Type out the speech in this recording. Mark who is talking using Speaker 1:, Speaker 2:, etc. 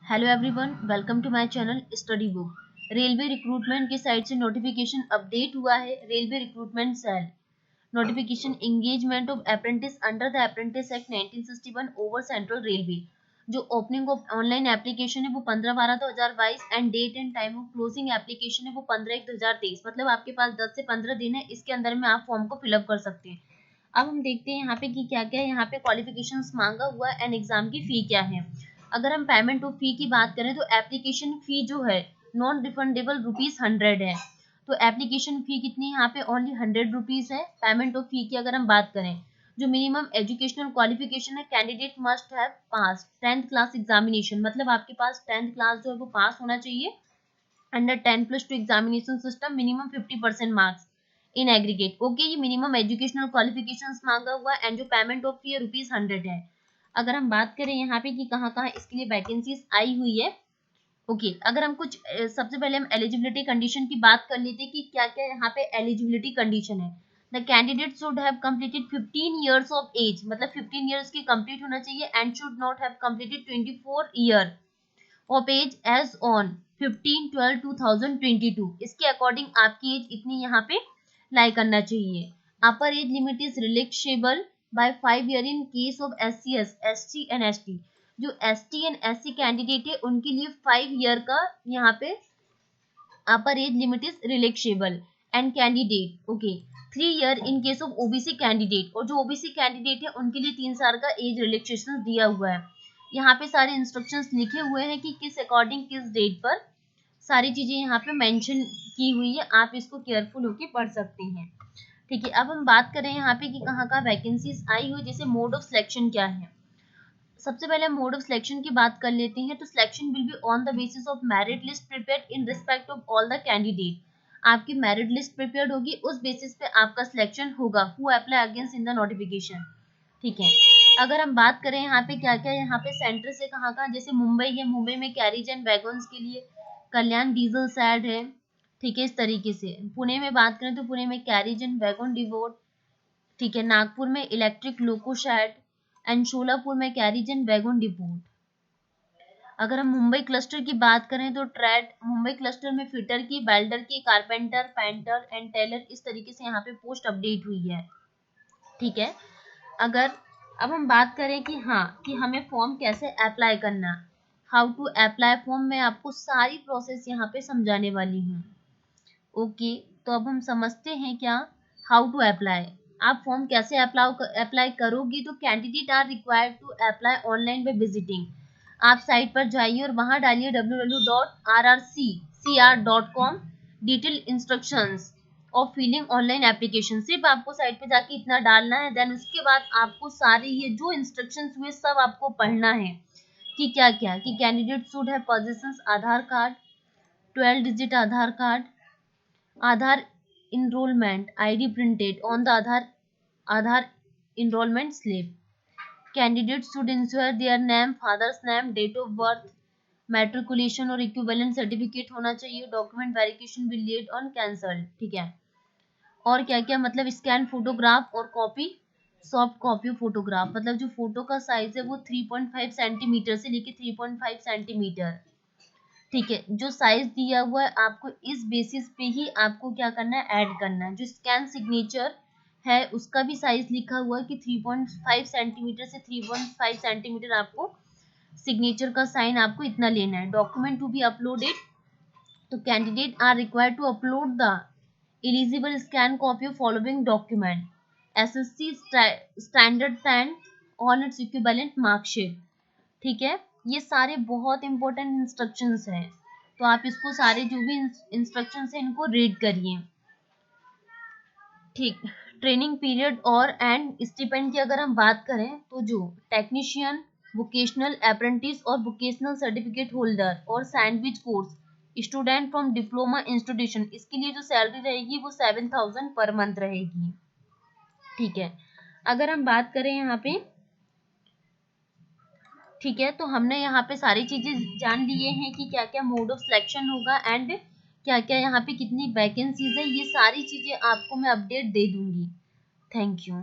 Speaker 1: Hello everyone, welcome to my channel study book. Railway recruitment की site से notification update हुआ है। Railway recruitment cell notification engagement of apprentice under the apprentice act 1961 over central railway. जो opening of online application है वो 15/12/2022 end date and time of closing application है वो 15/1/2023। मतलब आपके पास 10 से 15 दिन है, इसके अंदर में आप फॉर्म को फिलअप कर सकते हैं। अब हम देखते हैं यहाँ पे कि क्या क्या है। यहाँ पे क्वालिफिकेशंस मांगा हुआ है एंड एग्जाम की फी क्या है। अगर हम पेमेंट ऑफ फी की बात करें तो एप्लीकेशन फी जो है नॉन रिफंडेबल ₹100 है। तो एप्लीकेशन फी कितनी यहाँ पे ओनली ₹100 है। पेमेंट ऑफ फी की अगर हम बात करें, जो मिनिमम एजुकेशनल क्वालिफिकेशन है, candidate must have pass 10th class examination. मतलब आपके पास 10th क्लास जो है वो पास होना चाहिए under 10+2 examination system, minimum 50% marks in aggregate. Okay, ये मिनिमम एजुकेशनल क्वालिफिकेशंस मांगा हुआ है एंड जो पेमेंट ऑफ फी है ₹100 है। अगर हम बात करें यहाँ पे कि कहाँ कहाँ इसके लिए वैकेंसीज आई हुई है। ओके, अगर हम कुछ सबसे पहले हम एलिजिबिलिटी कंडीशन की बात कर लेते हैं कि क्या क्या यहाँ पे एलिजिबिलिटी कंडीशन है। The candidate should have completed 15 years of age, मतलब 15 ईयर्स की कंप्लीट होना चाहिए and should not have completed 24 year of age age on 15/12/2022। इसके अकॉर्डिंग आपकी एज इतनी यहाँ पे लाई करना चाहिए। Upper age limit is relaxable by 5 year in case of SC ST and ST। जो ST एंड SC कैंडिडेट है उनके लिए 5 ईयर का यहाँ पे upper age limit is relaxable and candidate okay 3 year in case of OBC candidate. और जो OBC candidate है उनके लिए 3 साल का एज रिलैक्सेशन दिया हुआ है। यहाँ पे सारे इंस्ट्रक्शंस लिखे हुए हैं कि किस अकॉर्डिंग किस डेट पर सारी चीजें यहाँ पे मेंशन की हुई है। आप इसको केयरफुल होके पढ़ सकते हैं। ठीक है, अब हम बात करें यहाँ पे कि कहाँ कहाँ वैकेंसीज आई हुई, जैसे मोड ऑफ सिलेक्शन क्या है। सबसे पहले मोड ऑफ सिलेक्शन की बात कर लेते हैं। तो selection will be on the basis of merit list prepared in respect of all the candidate. आपकी मेरिट लिस्ट प्रिपेयर्ड होगी, उस बेसिस पे आपका सिलेक्शन होगा। Who apply against in the notification. ठीक है, अगर हम बात करें यहाँ पे क्या क्या यहाँ पे सेंटर से कहाँ कहाँ, जैसे मुंबई है, मुंबई में कैरिज एंड वैगन्स के लिए कल्याण डीजल सैड है। ठीक है, इस तरीके से पुणे में बात करें तो पुणे में कैरिज एंड वैगन डिवोट। ठीक है, नागपुर में electric loco shed and Sholapur में कैरिज एंड वैगन डिपोट। अगर हम मुंबई क्लस्टर की बात करें तो ट्रेड मुंबई क्लस्टर में फिटर की, वेल्डर की, कारपेंटर, पेंटर एंड टेलर, इस तरीके से यहाँ पे पोस्ट अपडेट हुई है। ठीक है, अगर अब हम बात करें कि हाँ कि हमें फॉर्म कैसे अप्लाई करना, हाउ टू अप्लाई फॉर्म, मैं आपको सारी प्रोसेस यहाँ पे समझाने वाली हूँ। ओके, तो अब हम समझते हैं क्या हाउ टू अप्लाई। आप फॉर्म कैसे अप्लाई करोगी, तो candidate are required to apply online by visiting. आप साइट पर जाइए और वहां डालिए www.rrccr.com detail instructions of filling online application. सिर्फ आपको साइट पे जाके इतना डालना है, देन उसके बाद आपको सारे ये जो इंस्ट्रक्शंस हुए सब आपको पढ़ना है कि क्या क्या, कि candidate should have positions Aadhaar card, 12 digit Aadhaar card, Aadhaar enrollment ID printed on the Aadhaar enrollment slip. Candidates should ensure their name, father's name, date of birth, matriculation और equivalent certificate होना चाहिए। Document verification will lead on cancel। ठीक है, और क्या क्या, मतलब scan photograph और कॉपी, सॉफ्ट कॉपी फोटोग्राफ। मतलब जो फोटो का साइज है वो 3.5 सेंटीमीटर से लेके 3.5 सेंटीमीटर। ठीक है, जो साइज दिया हुआ है आपको इस बेसिस पे ही आपको क्या करना है, ऐड करना है। जो स्कैन सिग्नेचर है उसका भी साइज लिखा हुआ है कि 3.5 सेंटीमीटर से 3.5 सेंटीमीटर आपको सिग्नेचर का साइन आपको इतना लेना है। डॉक्यूमेंट टू बी अपलोडेड, तो candidate are required to upload the eligible scan copy of following document, SSC standard 10 on its equivalent marksheet. ठीक है, ये सारे बहुत इंपॉर्टेंट इंस्ट्रक्शंस हैं, तो आप इसको सारे जो भी इंस्ट्रक्शंस हैं इनको रीड करिए। ठीक, ट्रेनिंग पीरियड और एंड स्टिपेंड की अगर हम बात करें तो जो टेक्नीशियन, वोकेशनल अप्रेंटिस और वोकेशनल सर्टिफिकेट होल्डर और sandwich course student from diploma institution, इसके लिए जो सैलरी रहेगी वो 7,000 पर मंथ रहेगी। ठीक है, अगर हम बात करें यहाँ पे, ठीक है, तो हमने यहाँ पे सारी चीजें जान लिए हैं कि क्या क्या मोड ऑफ सिलेक्शन होगा एंड क्या क्या यहाँ पे कितनी वैकेंसीज है। ये सारी चीजें आपको मैं अपडेट दे दूंगी। Thank you.